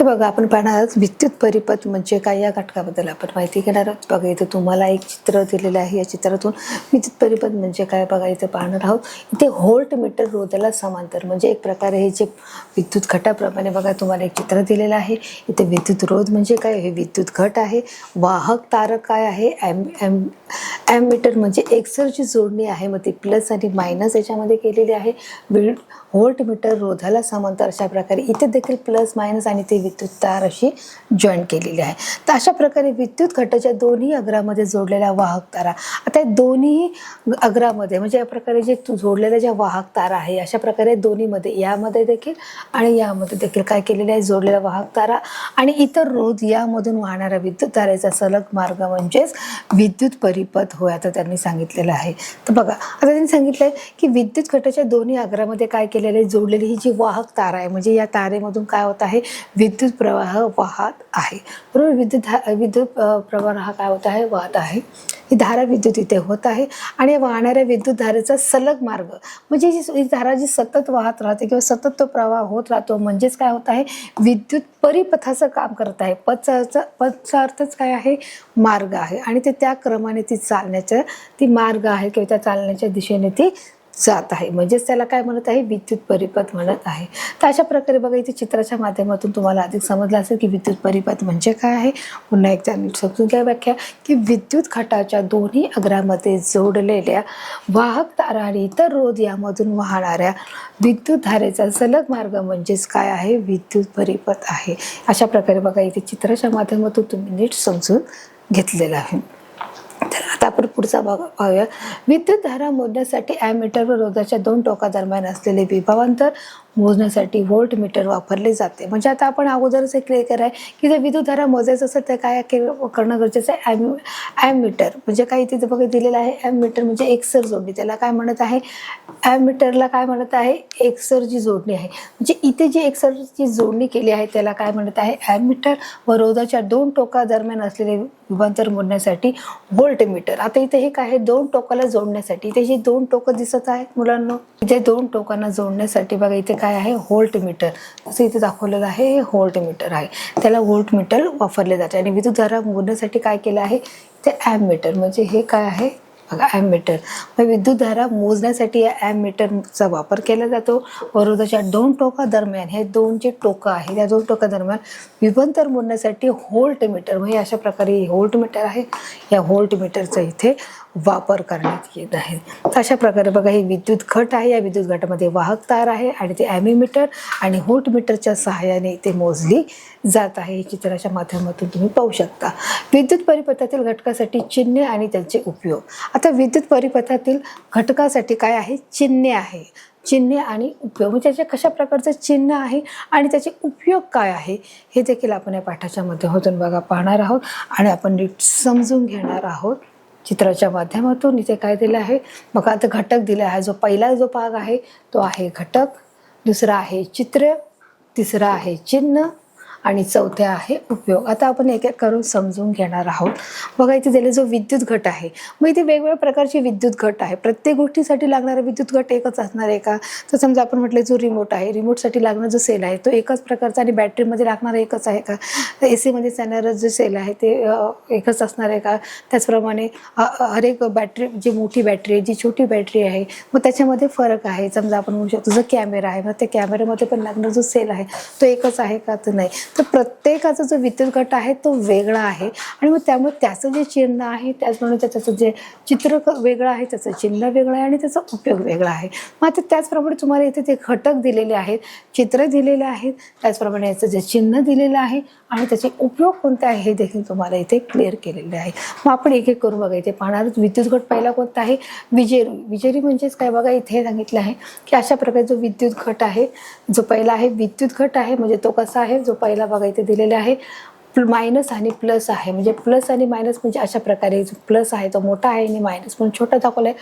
तर बघा आपण पाहणार आहोत विद्युत परिपथ म्हणजे काय या घटकाबद्दल आपण माहिती घेणार आहोत। बघा इथे तुम्हाला एक चित्र दिलेलं आहे, या चित्रातून विद्युत परिपथ म्हणजे काय बघा इथे पाहणार आहोत। इथे व्होल्ट मीटर रोधाला समांतर म्हणजे एक प्रकारे हे जे विद्युत घटाप्रमाणे बघा तुम्हाला एक चित्र दिलेलं आहे। इथे विद्युत रोध म्हणजे काय, हे विद्युत घट आहे। वाहक तारक काय आहे, एम मीटर म्हणजे एकसरची जोडणी आहे, मग ती प्लस आणि मायनस याच्यामध्ये केलेली आहे। व्होल्ट मीटर रोधाला समांतर अशा प्रकारे इथे देखील प्लस मायनस आणि ते विद्युत तार अशी जॉईन केलेली आहे। तर अशा प्रकारे विद्युत घटाच्या दोन्ही अग्रामध्ये जोडलेल्या वाहक तारा, आता दोन्ही अग्रामध्ये म्हणजे या प्रकारे जे जोडलेल्या ज्या वाहक तारा आहे अशा प्रकारे दोन्हीमध्ये यामध्ये देखील आणि यामध्ये देखील काय केलेले आहे, जोडलेल्या वाहक तारा आणि इतर रोध यामधून वाहणाऱ्या विद्युत तारेचा सलग मार्ग म्हणजेच विद्युत परिपथ होय आता त्यांनी सांगितलेलं आहे। तर बघा आता त्यांनी सांगितलंय की विद्युत घटाच्या दोन्ही अग्रामध्ये काय केलेलं आहे, जोडलेली ही जी वाहक तारा आहे म्हणजे या तारेमधून काय होत आहे, विद्युत प्रवाह वाहत आहे। बरोबर, विद्युत प्रवाह हा काय होत आहे, वाहत आहे। ही धारा विद्युत इथे होत आहे आणि वाहणाऱ्या विद्युत धारेचा सलग मार्ग म्हणजे ही धारा जी सतत वाहत राहते किंवा सतत तो प्रवाह होत राहतो म्हणजेच काय होत आहे, विद्युत परिपथाचं काम करत आहे। पथचा अर्थच काय आहे, मार्ग आहे आणि ते त्या क्रमाने ती मार्ग आहे किंवा त्या चालण्याच्या दिशेने ती जात आहे म्हणजेच त्याला काय म्हणत आहे, विद्युत परिपथ म्हणत आहे। तर अशा प्रकारे बघा इथे चित्राच्या माध्यमातून तुम्हाला अधिक समजलं असेल की विद्युत परिपथ म्हणजे काय आहे। पुन्हा एकदा नीट समजून घ्या व्याख्या की विद्युत घटाच्या दोन्ही अग्रामध्ये जोडलेल्या वाहक तारा आणि इतर रोध यामधून वाहणाऱ्या विद्युत धारेचा सलग मार्ग म्हणजेच काय आहे, विद्युत परिपथ आहे। अशा प्रकारे बघा इथे चित्राच्या माध्यमातून तुम्ही नीट समजून घेतलेलं आहे। तर आता आपण पुढचा भाग पाहूया। विद्युत धारा मोजण्यासाठी ॲमीटर व रोधाच्या दोन टोकादरम्यान असलेले विभवांतर मोजण्यासाठी व्होल्ट मीटर वापरले जाते। म्हणजे आता आपण अगोदरच एक क्लिअर कराय की जर विद्युत धारा मोजायचं असेल तर काय करणं गरजेचं आहे, ॲमीटर म्हणजे काय इथे बघा दिलेलं आहे, ॲमीटर म्हणजे एकसर जोडणी, त्याला काय म्हणत आहे, ॲमीटरला काय म्हणत आहे, एकसरची जोडणी आहे। म्हणजे इथे जी एकसरची जोडणी केली आहे त्याला काय म्हणत आहे, ॲमीटर व रोधाच्या दोन टोकादरम्यान असलेले विभवांतर मोजण्यासाठी व्होल्ट मीटर। आता इथे हे काय आहे, दोन टोकाला जोडण्यासाठी इथे जी दोन टोकं दिसत आहेत मुलांना, इथे दोन टोकांना जोडण्यासाठी बघा इथे काय आहे, व्होल्ट मीटर असं इथे दाखवलेलं आहे, हे व्होल्ट मीटर आहे, त्याला व्होल्ट मीटर वापरले जाते। आणि विद्युत धारा मोजण्यासाठी काय केलं आहे, ते ॲमीटर म्हणजे हे काय आहे बघा ॲमीटर, मग विद्युत धारा मोजण्यासाठी या ॲमीटरचा वापर केला जातो। रोधाच्या दोन टोका दरम्यान हे दोन जे टोकं आहे त्या दोन टोका दरम्यान विभवांतर मोजण्यासाठी व्होल्ट मीटर म्हणजे अशा प्रकारे व्होल्ट मीटर आहे, या व्होल्ट मीटरचा इथे वापर करण्यात येत आहे। अशा प्रकारे बघा ही विद्युत घट आहे, या विद्युत घटामध्ये वाहक तार आहे आणि ते ॲमीमीटर आणि व्होल्ट मीटरच्या सहाय्याने ते मोजली जात आहे। हे चित्राच्या माध्यमातून तुम्ही पाहू शकता। विद्युत परिपथातील घटकासाठी चिन्हे आणि त्यांचे उपयोग। आता विद्युत परिपथातील घटकासाठी काय आहे, चिन्हे आहे, चिन्हे आणि उपयोग म्हणजे त्याचे कशा प्रकारचे चिन्ह आहे आणि त्याचे उपयोग काय आहे हे देखील आपण या पाठाच्या माध्यमातून बघा पाहणार आहोत आणि आपण नीट समजून घेणार आहोत चित्राच्या माध्यमातून। इथे काय दिलं आहे बघा, आता घटक दिला आहे, जो पहिला जो भाग आहे तो आहे घटक, दुसरा आहे चित्र, तिसरा आहे चिन्ह आणि चौथे आहे उपयोग। आता आपण एक एक करून समजून घेणार आहोत। बघा इथे दिले जो विद्युत घट आहे, मग इथे वेगवेगळ्या प्रकारचे विद्युत घट आहे, प्रत्येक गोष्टीसाठी लागणारा विद्युत घट एकच असणार आहे का, तर समजा आपण म्हटलं जो रिमोट आहे, रिमोटसाठी लागणारा जो सेल आहे तो एकच प्रकारचा आणि बॅटरीमध्ये लागणारा एकच आहे का, AC मध्ये चालणारा जो सेल आहे ते एकच असणार आहे का, त्याचप्रमाणे हर एक बॅटरी जी मोठी बॅटरी आहे जी छोटी बॅटरी आहे मग त्याच्यामध्ये फरक आहे। समजा आपण म्हणू शकतो जो कॅमेरा आहे मग त्या कॅमेऱ्यामध्ये पण लागणारा जो सेल आहे तो एकच आहे का, तर नाही, तर प्रत्येकाचा जो विद्युत घट आहे तो वेगळा आहे आणि मग त्यामुळे त्याचं जे चिन्ह आहे त्याचप्रमाणे त्याचं जे चित्र वेगळं आहे, त्याचं चिन्ह वेगळं आहे आणि त्याचा उपयोग वेगळा आहे। मग आता त्याचप्रमाणे तुम्हाला इथे ते घटक दिलेले आहेत, चित्र दिलेले आहेत, त्याचप्रमाणे याचं जे चिन्ह दिलेलं आहे आणि त्याचे उपयोग कोणते आहे हे देखील तुम्हाला इथे क्लिअर केलेले आहे। मग आपण एक एक करून बघा इथे पाहणार विद्युत घट पहिला कोणता आहे, विजेरी। विजेरी म्हणजेच काय बघा इथे सांगितलं आहे की अशा प्रकारे जो विद्युत घट आहे, जो पहिला आहे विद्युत घट आहे म्हणजे तो कसा आहे, जो पहिला बघा इथे दिलेले आहे मायनस आणि प्लस आहे, म्हणजे प्लस आणि मायनस म्हणजे अशा प्रकारे जो प्लस आहे तो मोठा आहे आणि मायनस म्हणून छोटा दाखवलाय।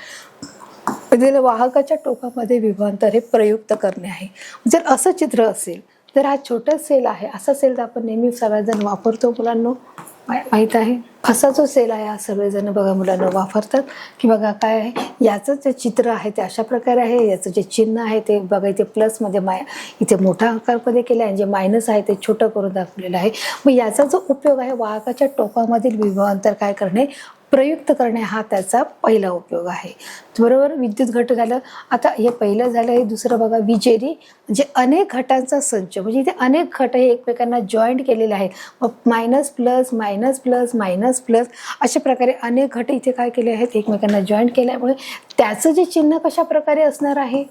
वाहकाच्या टोकामध्ये विभवांतर हे प्रयुक्त करणे आहे। जर असं चित्र असेल तर हा छोटा सेल आहे, असा सेल तर आपण नेहमी सगळेजण वापरतो मुलांना, माहीत आहे. असा जो सेल आहे हा सगळेजण बघा मुलांना वापरतात की बघा काय आहे, याचं जे चित्र आहे ते अशा प्रकारे आहे, याचं जे चिन्ह आहे ते बघा इथे प्लसमध्ये इथे मोठा आकारमध्ये केलं आहे, जे मायनस आहे ते छोटं करून दाखवलेलं आहे. मग याचा जो उपयोग आहे वाहकाच्या टोकामधील विभवांतर काय करणे, प्रयुक्त करणे, हा त्याचा पहिला उपयोग आहे. बरोबर. विद्युत घट झालं. आता हे पहिलं झालं. हे दुसरं बघा विजेरी, म्हणजे अनेक घटांचा संच, म्हणजे इथे अनेक घट हे एकमेकांना जॉईंट केलेले आहेत. मग minus plus minus plus minus plus अशा प्रकारे अनेक घट इथे काय केले आहेत, एकमेकांना जॉईंट केल्यामुळे त्याचं जे चिन्ह कशा प्रकारे असणार आहे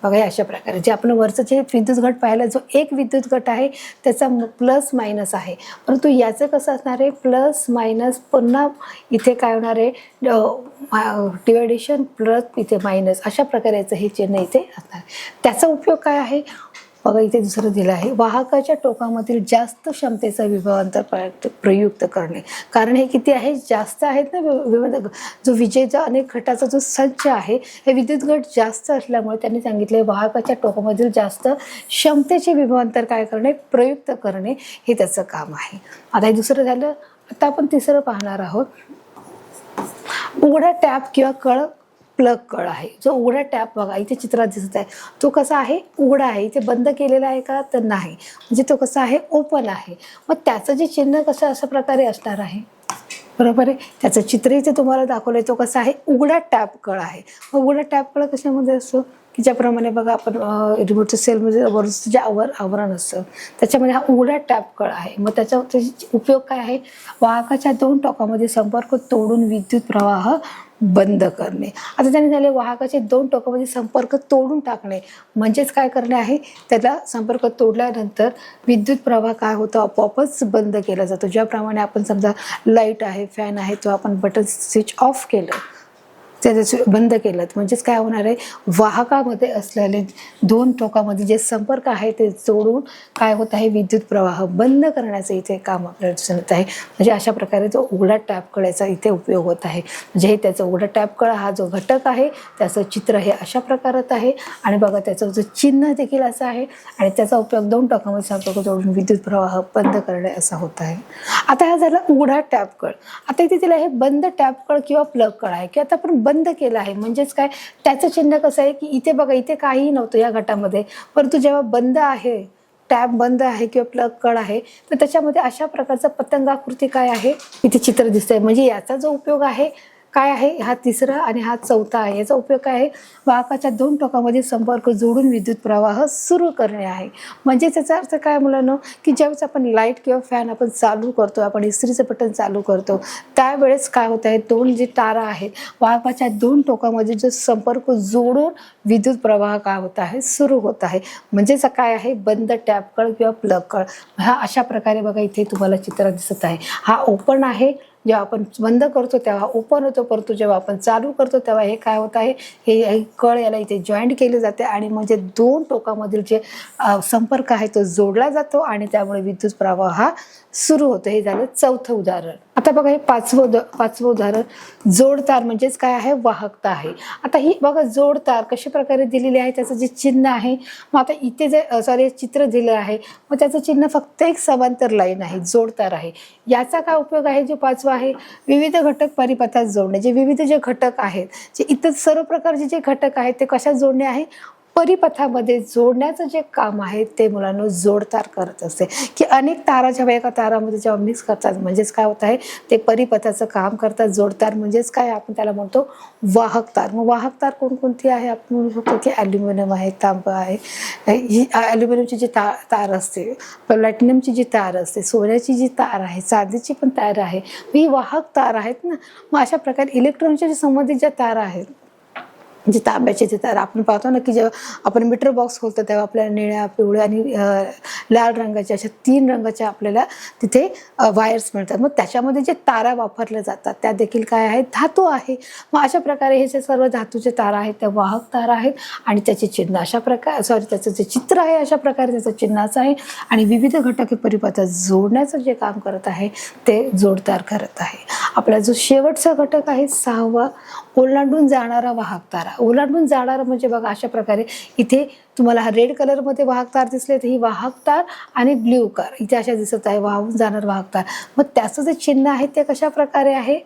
बघा, अशा प्रकारे जे आपण वरचं जे विद्युत घट पाहिला, जो एक विद्युत घट आहे त्याचा प्लस मायनस आहे, परंतु याचं कसं असणार आहे, प्लस मायनस पुन्हा इथे काय होणार आहे, डिवायडेशन प्लस इथे मायनस, अशा प्रकारे याचं हे चिन्ह इथे असणार. त्याचा उपयोग काय आहे बघा, इथे दुसरं दिलं आहे, वाहकाच्या टोकामधील जास्त क्षमतेचा विभवांतर प्रयुक्त करणे. कारण हे किती आहे, जास्त आहेत ना, जो विजेचा अनेक घटाचा जो संच आहे, हे विद्युत घट जास्त असल्यामुळे त्यांनी सांगितले वाहकाच्या टोकामधील जास्त क्षमतेचे विभवांतर काय करणे, प्रयुक्त करणे, हे त्याचं काम आहे. आता हे दुसरं झालं. आता आपण तिसरं पाहणार आहोत. उघडा टॅप किंवा कळ, प्लग कळ आहे. जो उघडा टॅप बघा इथे चित्रात दिसत आहे, तो कसा आहे, उघडा आहे. इथे बंद केलेला आहे का, तर नाही, म्हणजे तो कसा आहे, ओपन आहे. मग त्याचं जे चिन्ह कसं अशा प्रकारे असणार आहे, बरोबर आहे. त्याचं चित्र इथे तुम्हाला दाखवलंय, तो कसा आहे, उघडा टॅप कळ आहे. मग उघडा टॅप कळ कशामध्ये असतो की ज्याप्रमाणे बघा आपण रिमोटच्या सेलमध्ये वरचं जे आवरण असतं त्याच्यामध्ये हा उघडा टॅप कळ आहे. मग त्याचा उपयोग काय आहे, वाहकाच्या दोन टोकामध्ये संपर्क तोडून विद्युत प्रवाह बंद करणे. आता त्याने झाले वाहकाचे दोन टोकामध्ये संपर्क तोडून टाकणे, म्हणजेच काय करणे आहे, त्याला संपर्क तोडल्यानंतर विद्युत प्रवाह काय होतं, आपोआपच बंद केला जातो. ज्याप्रमाणे आपण समजा लाईट आहे, फॅन आहे, तो आपण बटन स्विच ऑफ केलं, त्याचं बंद केलं, म्हणजेच काय होणार आहे, वाहकामध्ये असलेले दोन टोकामध्ये जे संपर्क आहे ते जोडून काय होत आहे, विद्युत प्रवाह बंद करण्याचं इथे काम आपल्याला दिसत आहे. म्हणजे अशा प्रकारे जो उघडा टॅप कळाचा इथे उपयोग होत आहे. म्हणजे हे त्याचं उघडा टॅप कळ हा जो घटक आहे त्याचं चित्र हे अशा प्रकारात आहे, आणि बघा त्याचं जो चिन्ह देखील असं आहे, आणि त्याचा उपयोग दोन टोकामध्ये संपर्क जोडून विद्युत प्रवाह बंद करणे असा होत आहे. आता हा झाला उघडा टॅप कळ. आता इथे तिला हे बंद टॅप कळ किंवा प्लग कळ आहे, की आता आपण बंद केलं आहे, म्हणजेच काय, त्याचं चिन्ह कसं आहे की इथे बघा इथे काहीही नव्हतं या घटामध्ये, परंतु जेव्हा बंद आहे, टॅप बंद आहे किंवा प्लग कळ आहे, तर त्याच्यामध्ये अशा प्रकारचा पतंगाकृती काय आहे इथे चित्र दिसतंय. म्हणजे याचा जो उपयोग आहे काय आहे, हा तिसरा आणि हा चौथा आहे. याचा उपयोग काय आहे, वाहकाच्या दोन टोकामध्ये संपर्क जोडून विद्युत प्रवाह सुरू करणे आहे. म्हणजे त्याचा अर्थ काय मुलांनो, की ज्यावेळेस आपण लाईट किंवा फॅन आपण चालू करतो, आपण इस्त्रीचं बटन चालू करतो, त्यावेळेस काय होत आहे, दोन जे तारा आहेत वाहकाच्या दोन टोकामध्ये जो संपर्क जोडून विद्युत प्रवाह काय होत आहे, सुरू होत आहे. म्हणजेच काय आहे, बंद टॅप कळ किंवा प्लग कळ. हा अशा प्रकारे बघा इथे तुम्हाला चित्र दिसत आहे. हा ओपन आहे, जेव्हा आपण बंद करतो तेव्हा ओपन होतो, परंतु जेव्हा आपण चालू करतो तेव्हा हे काय होत आहे, हे कळ याला इथे जॉईंट केले जाते, आणि म्हणजे दोन टोकामधील जे संपर्क आहे तो जोडला जातो, आणि त्यामुळे विद्युत प्रवाह हा सुरू होतो. हे झालं चौथं उदाहरण. आता बघा हे पाचवं उदाहरण, जोडतार, म्हणजेच काय आहे, वाहकता आहे. आता ही बघा जोडतार कशा प्रकारे दिलेली आहे, त्याचं जे चिन्ह आहे, मग आता इथे जे चित्र दिलं आहे, मग त्याचं चिन्ह फक्त एक समांतर लाईन आहे, जोडतार आहे. याचा काय उपयोग आहे, जो पाचवा आहे, विविध घटक परिपथात जोडणे. जे विविध जे घटक आहेत, जे इतर सर्व प्रकारचे जे घटक आहेत ते कशात जोडणे आहे, परिपथामध्ये जोडण्याचं जे काम आहे ते मुलांना जोडतार करत असते. की अनेक तारा जेव्हा एका तारामध्ये जेव्हा मिक्स करतात, म्हणजेच काय होत आहे, ते परिपथाचं काम करतात. जोडतार म्हणजेच काय, आपण त्याला म्हणतो वाहकतार. मग वाहकतार कोणकोणती आहे, आपण म्हणू शकतो की ॲल्युमिनियम आहे, तांबा आहे, ही ॲल्युमिनियमची जी तार असते, प्लॅटिनमची जी तार असते, सोन्याची जी तार आहे, चांदीची पण तार आहे, ही वाहक तार आहेत ना. मग अशा प्रकारे इलेक्ट्रॉनिकच्या संबंधित ज्या तारा आहेत, जे तांब्याचे ते तार आपण पाहतो ना, की जेव्हा आपण मीटर बॉक्स खोलतो तेव्हा आपल्याला निळ्या, पिवळ्या आणि लाल रंगाच्या अशा तीन रंगाच्या आपल्याला तिथे वायर्स मिळतात. मग त्याच्यामध्ये जे तारा वापरल्या जातात त्या देखील काय आहेत, धातू आहे. मग अशा प्रकारे हे जे सर्व धातूचे तारा आहेत त्या वाहक तारा आहेत, आणि त्याचे चिन्ह अशा प्रकारे त्याचं जे चित्र आहे अशा प्रकारे त्याचं चिन्हाचं आहे, आणि विविध घटके परिपथात जोडण्याचं जे काम करत आहे ते जोडतार करत आहे. आपला जो शेवटचा घटक आहे सहावा, ओलांडून जाणारा वाहक तारा. ओलांडून जाणारा म्हणजे बघा अशा प्रकारे इथे तुम्हाला हा रेड कलरमध्ये वाहक तार दिसले, तर ही वाहक तार आणि ब्ल्यू कार इथे अशा दिसत आहे, वाहून जाणार वाहक तार. मग त्याचं जे चिन्ह आहे ते कशा प्रकारे आहे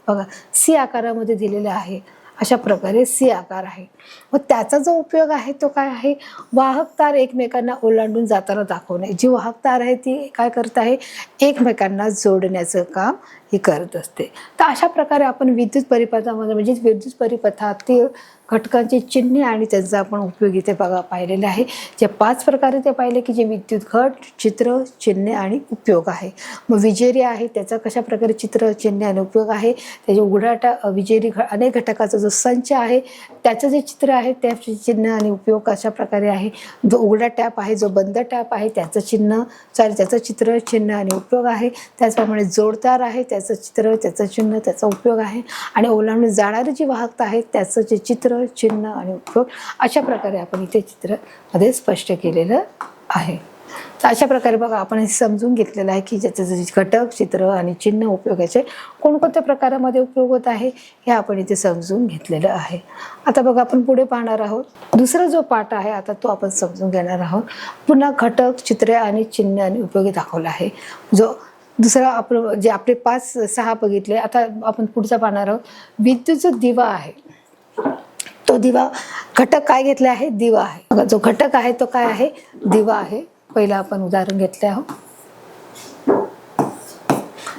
बघा, सी आकारामध्ये दिलेले आहे. अशा प्रकारे सी आकार आहे. मग त्याचा जो उपयोग आहे तो काय आहे, वाहक तार एकमेकांना ओलांडून जाताना दाखवणे. जी वाहक तार आहे ती काय करत आहे, एकमेकांना जोडण्याचं काम ही करत असते. तर अशा प्रकारे आपण विद्युत परिपथामध्ये म्हणजे विद्युत परिपथातील घटकांची चिन्हे आणि त्यांचा आपण उपयोग इथे बघा पाहिलेले आहे. जे 5 प्रकारे ते पाहिले की जे विद्युत घट, चित्र, चिन्हे आणि उपयोग आहे. मग विजेरी आहे त्याचा कशा प्रकारे चित्र, चिन्हे आणि उपयोग आहे. त्याचे उघडा विजेरी अनेक घटकाचा जो संच आहे त्याचं जे चित्र आहे त्याचे चिन्ह आणि उपयोग कशा प्रकारे आहे. जो उघडा टॅप आहे, जो बंद टॅप आहे त्याचं त्याचं चित्र, चिन्ह आणि उपयोग आहे. त्याचप्रमाणे जोडतार आहे त्याचं चित्र, त्याचं चिन्ह, त्याचा उपयोग आहे. आणि ओलांडून जाणारी जी वाहकता आहे त्याचं जे चित्र, चिन्ह आणि उपयोग अशा प्रकारे आपण इथे चित्रामध्ये स्पष्ट केलेलं आहे. तर अशा प्रकारे बघा आपण हे समजून घेतलेलं आहे की ज्याचं जे घटक, चित्र आणि चिन्ह उपयोगाचे कोणकोणत्या प्रकारामध्ये उपयोग होत आहे हे आपण इथे समजून घेतलेलं आहे. आता बघा आपण पुढे पाहणार आहोत. दुसरा जो पाठ आहे आता तो आपण समजून घेणार आहोत. पुन्हा घटक, चित्रे आणि चिन्ह आणि उपयोगी दाखवला आहे. जो दुसरा आपलं जे आपले 5-6 बघितले, आता आपण पुढचा पाहणार आहोत. विद्युत जो दिवा आहे तो दिवा घटक काय घेतले आहे, दिवा आहे. बघा जो घटक आहे तो काय आहे, दिवा आहे. पहिलं आपण उदाहरण घेतले आहोत.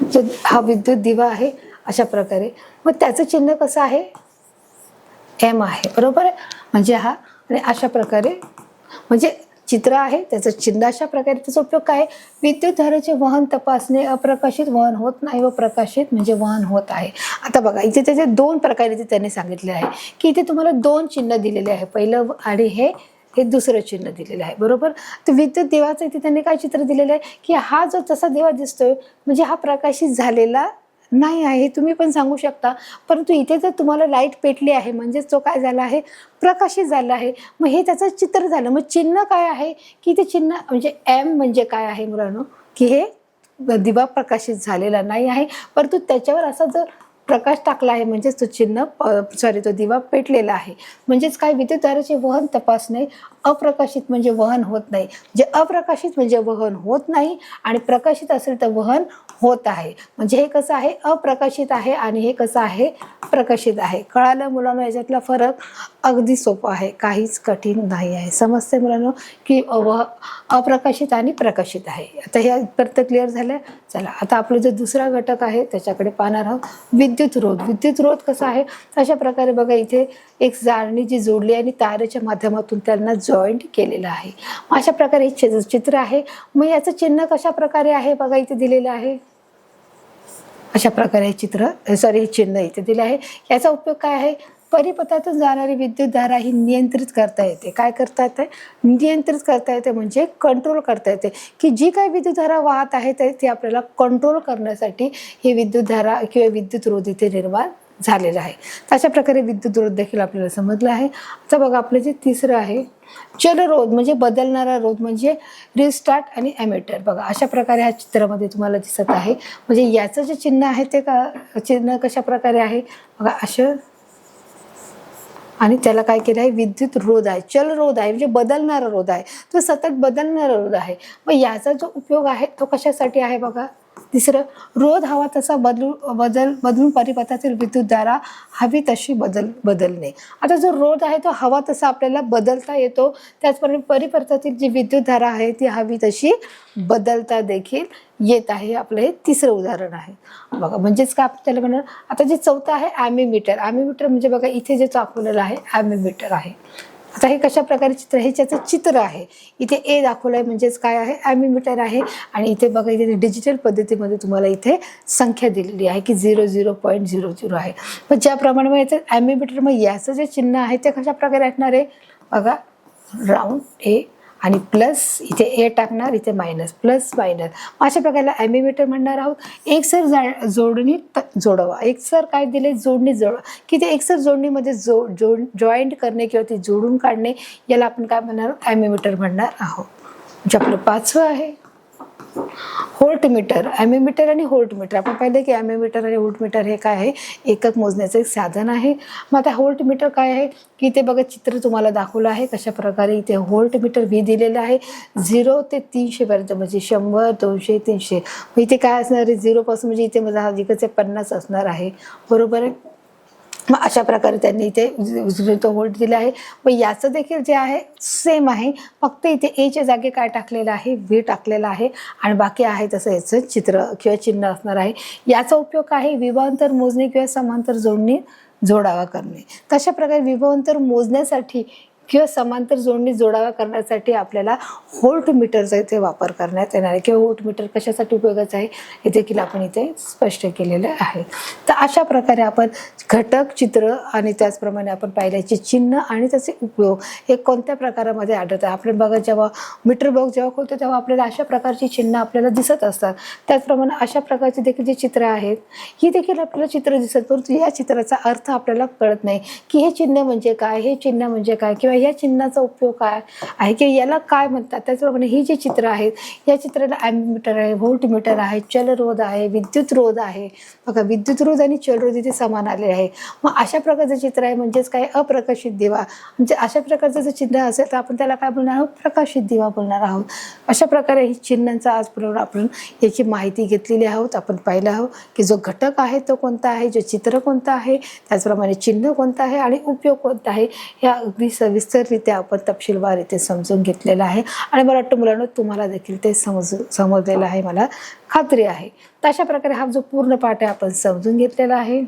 जो हा विद्युत दिवा आहे अशा प्रकारे. मग त्याचं चिन्ह कसं आहे, एम आहे, बरोबर आहे. म्हणजे हा आणि अशा प्रकारे म्हणजे चित्र आहे त्याचं चिन्ह अशा प्रकारे. त्याचा उपयोग काय, विद्युत धारेचे वहन तपासणे. अप्रकाशित वहन होत नाही व प्रकाशित म्हणजे वहन होत आहे. आता बघा इथे त्याचे 2 प्रकारे त्यांनी सांगितले आहे की इथे तुम्हाला 2 चिन्ह दिलेले आहे, पहिलं आणि हे दुसरं चिन्ह दिलेलं आहे, बरोबर. तर विद्युत दिवाचं इथे त्यांनी काय चित्र दिलेलं आहे की हा जो तसा दिवा दिसतोय म्हणजे हा प्रकाशित झालेला नाही आहे, तुम्ही पण सांगू शकता. परंतु इथे जर तुम्हाला लाईट पेटली आहे म्हणजेच तो काय झाला आहे, प्रकाशित झाला आहे. मग हे त्याचं चित्र झालं. मग चिन्ह काय आहे की ते चिन्ह म्हणजे एम म्हणजे काय आहे मुलांनो, की हे दिवा प्रकाशित झालेला नाही आहे, परंतु त्याच्यावर असा जर प्रकाश टाकला आहे म्हणजेच तो चिन्ह तो दिवा पेटलेला आहे. म्हणजेच काय, विद्युतधारेचे वहन तपासणे. अप्रकाशित म्हणजे वहन होत नाही, जे अप्रकाशित म्हणजे वहन होत नाही आणि प्रकाशित असेल तर वहन होत आहे. म्हणजे हे कसं आहे, अप्रकाशित आहे आणि हे कसं आहे, प्रकाशित आहे. कळालं मुलांना, याच्यातला फरक अगदी सोपा आहे, काहीच कठीण नाही आहे. समजते मुलांना की अप्रकाशित आणि प्रकाशित आहे. आता हे परत क्लिअर झालं. चला आता आपला जो दुसरा घटक आहे त्याच्याकडे पाहणार आहोत. विद्युत रोध. विद्युत रोध कसा आहे, अशा प्रकारे बघा इथे एक जाळणी जी जोडली आणि तारेच्या माध्यमातून त्यांना जॉईंट केलेलं आहे. अशा प्रकारे हे चित्र आहे. मग याचं चिन्ह कशा प्रकारे आहे बघा इथे दिलेलं आहे. अशा प्रकारे हे चिन्ह इथे दिले आहे. याचा उपयोग काय आहे, परिपथातून जाणारी विद्युत धारा ही नियंत्रित करता येते. काय करता येते, नियंत्रित करता येते म्हणजे कंट्रोल करता येते. की जी काही विद्युत धारा वाहत आहे ती आपल्याला कंट्रोल करण्यासाठी ही विद्युत धारा किंवा विद्युत रोध इथे निर्माण झालेला आहे. अशा प्रकारे विद्युत रोध देखील आपल्याला समजलं आहे. आता बघा आपलं जे तिसरं आहे, चलरोध म्हणजे बदलणारा रोध म्हणजे रिस्टार्ट आणि एमिटर. बघा अशा प्रकारे ह्या चित्रामध्ये तुम्हाला दिसत आहे. म्हणजे याचं जे चिन्ह आहे ते चिन्ह कशा प्रकारे आहे बघा असं, आणि त्याला काय केलं आहे, विद्युत रोध आहे, चल रोध आहे म्हणजे बदलणारा रोध आहे, तो सतत बदलणारा रोध आहे. मग याचा जो उपयोग आहे तो कशासाठी आहे बघा. तिसरं, रोध हवा तसा बदलून परिपथातील विद्युतधारा हवी तशी बदलणे. आता जो रोध आहे तो हवा तसा आपल्याला बदलता येतो, त्याचप्रमाणे परिपथातील जी विद्युतधारा आहे ती हवी तशी बदलता देखील येत आहे. आपलं हे तिसरं उदाहरण आहे बघा. म्हणजेच काय आपल्याला म्हणणार. आता जे चौथं आहे ॲमीमीटर. ॲमीमीटर म्हणजे बघा इथे जे दाखवलेलं आहे ॲमीमीटर आहे. आता हे कशा प्रकारे चित्र, हे त्याचं चित्र आहे. इथे ए दाखवलं आहे म्हणजेच काय आहे, ॲमीमीटर आहे. आणि इथे बघा इथे डिजिटल पद्धतीमध्ये तुम्हाला इथे संख्या दिलेली आहे की 00.00 आहे. मग ज्याप्रमाणे मग याचं ॲमीमीटर, मग याचं जे चिन्ह आहे ते कशा प्रकारे असणार आहे बघा, राऊंड ए आणि प्लस इथे ए टाकणार, इथे मायनस, प्लस मायनस. अशा प्रकारे ॲमीमीटर म्हणणार आहोत. एकसर जोडणी जोडवा. एकसर काय दिले, जोडणी जोडवा, की ते एकसर जोडणीमध्ये जॉईंट करणे किंवा ती जोडून काढणे, याला आपण काय म्हणणार, ॲमीमीटर म्हणणार आहोत. म्हणजे आपलं 5वं आहे. होल्ट मीटर, ॲमिमीटर आणि होल्ट मीटर. आपण पाहिलं की ॲमिमीटर आणि होल्ट मीटर हे काय आहे, एकक मोजण्याचं एक साधन आहे. मग आता होल्ट मीटर काय आहे की इथे बघा चित्र तुम्हाला दाखवलं आहे कशा प्रकारे. इथे होल्ट मीटर व्ही दिलेलं आहे 0 ते 300 पर्यंत, म्हणजे 100, 200, 300. इथे काय असणार आहे 0 पासून, म्हणजे इथे माझा जिकडचे 50 असणार आहे, बरोबर आहे. मग अशा प्रकारे त्यांनी इथे तो व्होल्ट दिला आहे. मग याचं देखील जे आहे सेम आहे, फक्त इथे एच्या जागी काय टाकलेलं आहे, व्ही टाकलेला आहे, आणि बाकी आहे तसं याचं चित्र किंवा चिन्ह असणार आहे. याचा उपयोग काय आहे, विभवांतर मोजणे किंवा समांतर जोडणी जोडावा करणे. तशा प्रकारे विभवांतर मोजण्यासाठी किंवा समांतर जोडणी जोडावा करण्यासाठी आपल्याला होल्ट मीटरचा इथे वापर करण्यात येणार आहे, किंवा होल्ट मीटर कशासाठी उपयोगाचं आहे हे देखील आपण इथे स्पष्ट केलेलं आहे. तर अशा प्रकारे आपण घटक, चित्र आणि त्याचप्रमाणे आपण पाहिल्याचे चिन्ह आणि त्याचे उपयोग हे कोणत्या प्रकारामध्ये आढळतात. आपण बघा जेव्हा मीटर बॉक्स जेव्हा खोलतो तेव्हा आपल्याला अशा प्रकारची चिन्ह आपल्याला दिसत असतात. त्याचप्रमाणे अशा प्रकारचे देखील जे चित्र आहेत ही देखील आपल्याला चित्र दिसत, परंतु या चित्राचा अर्थ आपल्याला कळत नाही की हे चिन्ह म्हणजे काय, हे चिन्ह म्हणजे काय, किंवा या चिन्हाचा उपयोग काय आहे, की याला काय म्हणतात. त्याचप्रमाणे ही जी चित्र आहेत या चित्राला ॲमिमीटर आहे, व्होल्ट मीटर आहे, चलरोध आहे, विद्युत रोध आहे. बघा विद्युत रोध आणि चलरोध इथे समान आले आहे. मग अशा प्रकारचं चित्र आहे, म्हणजेच काय, अप्रकाशित दिवा. म्हणजे अशा प्रकारचं जर चिन्ह असेल तर आपण त्याला काय बोलणार आहोत, प्रकाशित दिवा बोलणार आहोत. अशा प्रकारे ही चिन्हांचा आजपर्यंत आपण याची माहिती घेतलेली आहोत. आपण पाहिलं आहोत की जो घटक आहे तो कोणता आहे, जो चित्र कोणतं आहे, त्याचप्रमाणे चिन्ह कोणतं आहे आणि उपयोग कोणता आहे, या अगदी सविस्तररित्या आपण तपशीलवार इथे समजून घेतलेलं आहे. आणि मला वाटतं मुलांनो तुम्हाला देखील ते समजलेलं आहे, मला खात्री आहे. तर अशा प्रकारे हा जो पूर्ण पाठ आहे आपण समजून घेतलेला आहे.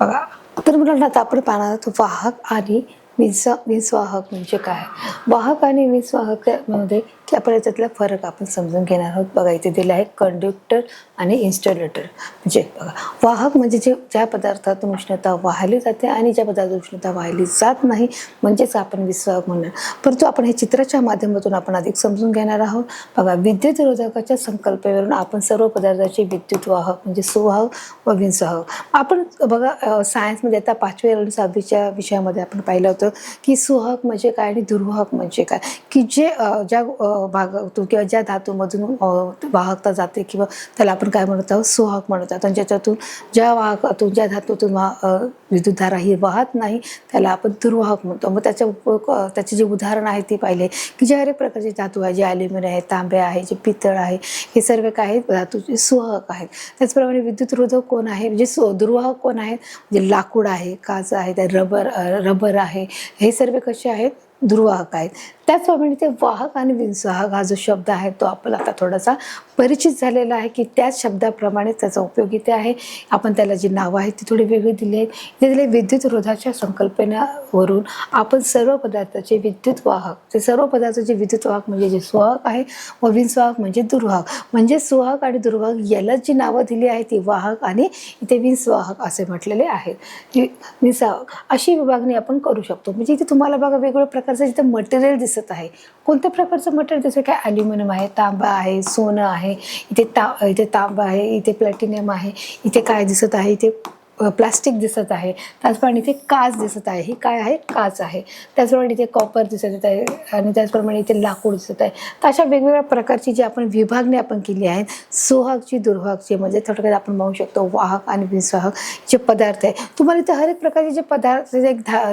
बघा, तर मुलांना आता आपण पाहणार आहोत वाहक आणि वीजवाहक म्हणजे काय. वाहक आणि वीजवाहक मध्ये की आपण याच्यातला फरक आपण समजून घेणार आहोत. बघा इथे दिलं आहे कंडक्टर आणि इन्स्टलेटर. म्हणजे बघा वाहक म्हणजे ज्या पदार्थातून उष्णता वाहिली जाते आणि ज्या पदार्थातून उष्णता वाहिली जात नाही म्हणजेच आपण वीजवाहक म्हणणार. परंतु आपण हे चित्राच्या माध्यमातून आपण अधिक समजून घेणार आहोत. बघा विद्युत रोधकाच्या संकल्पनेवरून आपण सर्व पदार्थाचे विद्युत वाहक म्हणजे सुवाहक व वीजवाहक. आपण बघा सायन्समध्ये आता 5वी आणि 6वीच्या विषयामध्ये आपण पाहिलं होतं की सुवाहक म्हणजे काय आणि दुर्वाहक म्हणजे काय, की जे ज्या भागातून किंवा ज्या धातूमधून वाहकता जाते किंवा त्याला आपण काय म्हणत आहोत, सुवाहक म्हणत आहोत. आणि ज्याच्यातून ज्या वाहकातून ज्या धातूतून विद्युतधारा ही वाहत नाही त्याला आपण दुर्वाहक म्हणतो. मग त्याचे जे उदाहरण आहे ते पाहिले की जे हरेक प्रकारचे धातू आहे, जे ॲल्युमिनियम आहे, तांबे आहे, जे पितळ आहे, हे सर्व काय आहेत धातूचे सुवाहक आहेत. त्याचप्रमाणे विद्युत रोधक कोण आहे, म्हणजे दुर्वाहक कोण आहेत, म्हणजे लाकूड आहे, काच आहे, रबर आहे, हे सर्व कसे आहेत, दुर्वाहक आहेत. त्याचप्रमाणे ते वाहक आणि वीजवाहक हा जो शब्द आहे तो आपल्याला आता थोडासा परिचित झालेला आहे की त्याच शब्दाप्रमाणे त्याचा उपयोग इथे आहे. आपण त्याला जी नावं आहेत ती थोडी वेगळी दिली आहेत. ते दिले विद्युत रोधाच्या संकल्पनेवरून आपण सर्व पदार्थाचे विद्युत वाहक, ते सर्व पदार्थाचे विद्युत वाहक म्हणजे जे सुवाहक आहे व वीजवाहक म्हणजे दुर्वाहक. म्हणजे सुवाहक आणि दुर्वाहक याला जी नावं दिली आहेत ती वाहक आणि इथे वीजवाहक असे म्हटलेले आहेत. वीजवाहक अशी विभागणी आपण करू शकतो. म्हणजे इथे तुम्हाला बघा वेगवेगळ्या प्रकारचं जिथे मटेरियल दिसत आहे. कोणत्या प्रकारचं मटेरियल दिसत काय, ॲल्युमिनियम आहे, तांबा आहे, सोनं आहे, इथे तांबा आहे, इथे प्लॅटिनियम आहे, इथे काय दिसत आहे, इथे प्लास्टिक दिसत आहे. त्याचप्रमाणे इथे काच दिसत आहे, ही काय आहे, काच आहे. त्याचप्रमाणे इथे कॉपर दिसत आहे आणि त्याचप्रमाणे इथे लाकूड दिसत आहे. तर अशा वेगवेगळ्या प्रकारची जी आपण विभागणी आपण केली आहे सुवाहकची दुर्वाहकची, म्हणजे थोडक्यात आपण म्हणू शकतो वाहक आणि वीजवाहक जे पदार्थ आहे. तुम्हाला इथे हर एक प्रकारचे जे पदार्थ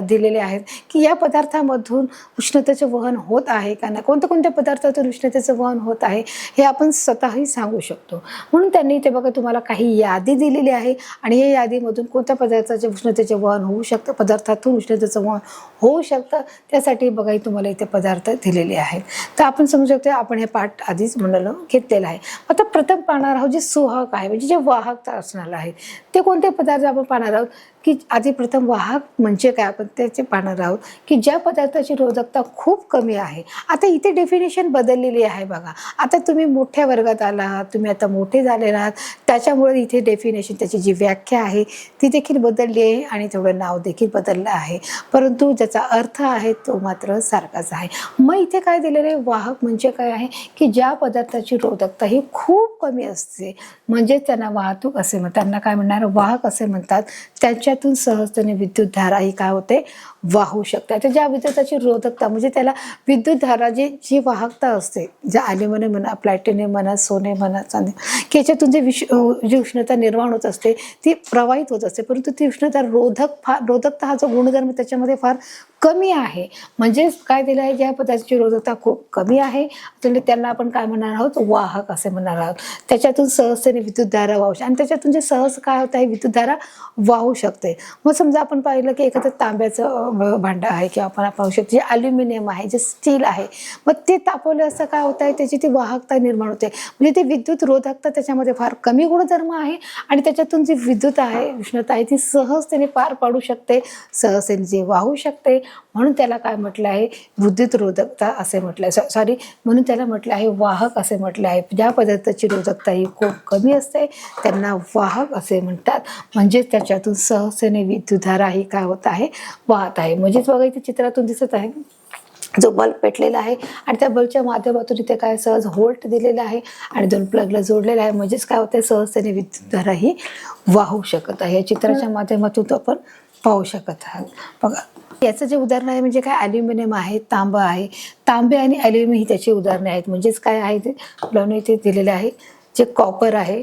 दिलेले आहेत की या पदार्थामधून उष्णतेचे वहन होत आहे का नाही, कोणत्या पदार्थातून उष्णतेचं वहन होत आहे हे आपण स्वतःही सांगू शकतो. म्हणून त्यांनी इथे बघा तुम्हाला काही यादी दिलेली आहे आणि या यादीमधून कोणत्या पदार्थाचे उष्णतेचे वहन होऊ शकतं, पदार्थातून उष्णतेचं वहन होऊ शकतं, त्यासाठी बघा तुम्हाला इथे पदार्थ दिलेले आहेत. तर आपण समजू शकतो आपण हे पाठ आधीच म्हणालो घेतलेला आहे. आता प्रथम पाहणार आहोत जे सुवाहक आहे, म्हणजे जे वाहक असणार आहे ते कोणते पदार्थ आपण पाहणार आहोत की आधी प्रथम वाहक म्हणजे काय आपण त्याचे पाहणार आहोत की ज्या पदार्थाची रोधकता खूप कमी आहे. आता इथे डेफिनेशन बदललेली आहे. बघा आता तुम्ही मोठ्या वर्गात आलात, तुम्ही आता मोठे झाले आहात, त्याच्यामुळे इथे डेफिनेशन त्याची जी व्याख्या आहे ती देखील बदलली आहे आणि तेवढं नाव देखील बदललं आहे, परंतु ज्याचा अर्थ आहे तो मात्र सारखाच आहे. मग इथे काय दिलेलं आहे, वाहक म्हणजे काय आहे की ज्या पदार्थाची रोधकता ही खूप कमी असते, म्हणजे त्यांना वाहतूक असे म्हणतात, त्यांना काय म्हणणार वाहक असे म्हणतात. त्याच्यातून सहजतेने विद्युत धारा ही काय होते वाहू शकते. आता ज्या विद्युताची रोधकता म्हणजे त्याला विद्युत धारा जी वाहकता असते, ज्या ॲल्युमिनियम म्हणा, प्लॅटिनियम म्हणा, सोने म्हणा, चांदी, की याच्यातून जी उष्णता निर्माण होत असते ती प्रवाहित होत असते, परंतु ती उष्णता रोधकता हा जो गुणधर्म त्याच्यामध्ये फार कमी आहे. म्हणजेच काय दिलं आहे, ज्या पदार्थाची रोधकता खूप कमी आहे त्यांना आपण काय म्हणणार आहोत, वाहक असे म्हणणार आहोत. त्याच्यातून सहजतेने विद्युतधारा वाहू शकते आणि त्याच्यातून जे सहज काय होत आहे, विद्युतधारा वाहू शकते. मग समजा आपण पाहिलं की एखादं तांब्याचं भांडं आहे किंवा आपण पाहू शकतो जे ॲल्युमिनियम आहे, जे स्टील आहे, मग ते तापवलं असं काय होत आहे, त्याची ती वाहकता निर्माण होते. म्हणजे ती विद्युत रोधकता त्याच्यामध्ये फार कमी गुणधर्म आहे आणि त्याच्यातून जी विद्युत आहे, उष्णता आहे, ती सहजतेने पार पाडू शकते, सहजतेने जी वाहू शकते. म्हणून त्याला काय म्हटलं आहे, विद्युत रोधकता असे म्हटलं आहे. सॉरी, म्हणून त्याला म्हटलं आहे वाहक असे म्हटले आहे. ज्या पदार्थाची रोधकता ही खूप कमी असते त्यांना वाहक असे म्हणतात. म्हणजे त्याच्यातून सहजतेने विद्युतधारा ही काय होत आहे, वाहत आहे. म्हणजेच बघा इथे चित्रातून दिसत आहे जो बल्ब पेटलेला आहे आणि त्या बल्बच्या माध्यमातून इथे काय सहज व्होल्ट दिलेला आहे आणि 2 प्लगला जोडलेला आहे. म्हणजेच काय होतं, सहजतेने विद्युतधारा ही वाहू शकत आहे. या चित्राच्या माध्यमातून तो आपण पाहू शकत आहात. बघा याचं जे उदाहरण आहे म्हणजे काय, ॲल्युमिनियम आहे, तांबा आहे. तांबे आणि ॲल्युमिनियम ही त्याची उदाहरणे आहेत. म्हणजेच काय आहे ते आपल्याला इथे दिलेले आहे, जे कॉपर आहे,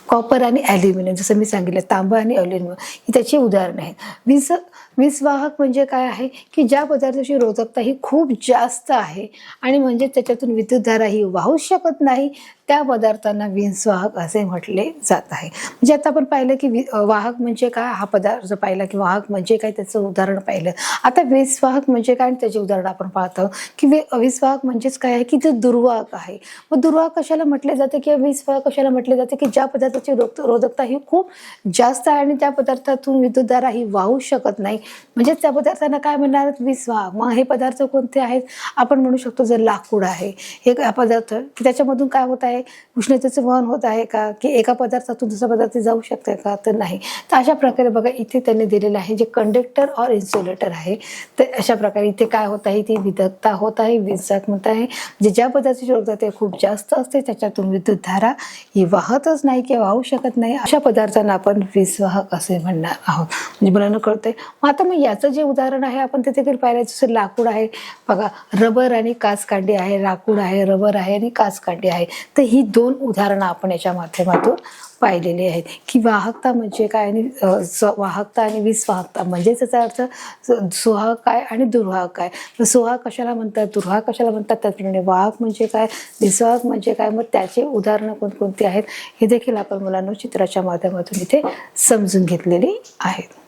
कॉपर आणि ॲल्युमिनियम, जसं मी सांगितलं तांबा आणि ॲल्युमिनियम ही त्याची उदाहरणं आहेत. वीजवाहक म्हणजे काय आहे की ज्या पदार्थाची रोधकता ही खूप जास्त आहे आणि म्हणजे त्याच्यातून विद्युतधारा ही वाहू शकत नाही, त्या पदार्थांना वीजवाहक असे म्हटले जात आहे. म्हणजे आता आपण पाहिलं की वाहक म्हणजे काय, हा पदार्थ पाहिला की वाहक म्हणजे काय त्याचं उदाहरण पाहिलं. आता वीजवाहक म्हणजे काय आणि त्याचे उदाहरण आपण पाहतो की वीजवाहक म्हणजेच काय आहे की ते दुर्वाहक आहे. मग दुर्वाहक कशाला म्हटले जाते किंवा वीजवाहक कशाला म्हटले जाते की ज्या पदार्थाची रोधकता ही खूप जास्त आहे आणि त्या पदार्थातून विद्युतधारा ही वाहू शकत नाही, म्हणजेच त्या पदार्थांना काय म्हणणार, वीजवाहक. मग हे पदार्थ कोणते आहेत, आपण म्हणू शकतो जर लाकूड आहे, हे पदार्थ की त्याच्यामधून काय होत आहे, उष्णतेचं वहन होत आहे का, की एका पदार्थातून दुसऱ्या पदार्थ जाऊ शकते का, तर नाही. तर अशा प्रकारे बघा इथे त्यांनी दिलेलं आहे जे कंडक्टर और इन्सुलेटर आहे, तर अशा प्रकारे इथे काय होत आहे, ती विधकता होत आहे, वीजवाहक म्हणत आहे. म्हणजे ज्या पदार्थाची रोधकता खूप जास्त असते त्याच्यातून विद्युतधारा ही वाहतच नाही किंवा वाहू शकत नाही, अशा पदार्थांना आपण वीजवाहक असे म्हणणार आहोत. म्हणजे मुलांना कळतंय. मग आता मग याचं जे उदाहरण आहे आपण ते देखील पाहिलं, जसं लाकूड आहे बघा, रबर आणि काचकांडी आहे, लाकूड आहे, रबर आहे आणि काचकांडी आहे. तर ही 2 उदाहरणं आपण याच्या माध्यमातून पाहिलेली आहेत की वाहकता म्हणजे काय आणि वाहकता आणि वीजवाहकता म्हणजेच त्याचा अर्थ सुवाहक काय आणि दुर्वाहक काय. तर सुवाहक कशाला म्हणतात, दुर्वाहक कशाला म्हणतात, त्याचप्रमाणे वाहक म्हणजे काय, वीजवाहक म्हणजे काय, मग त्याचे उदाहरणं कोणकोणती आहेत हे देखील आपण मुलांना चित्राच्या माध्यमातून इथे समजून घेतलेली आहेत.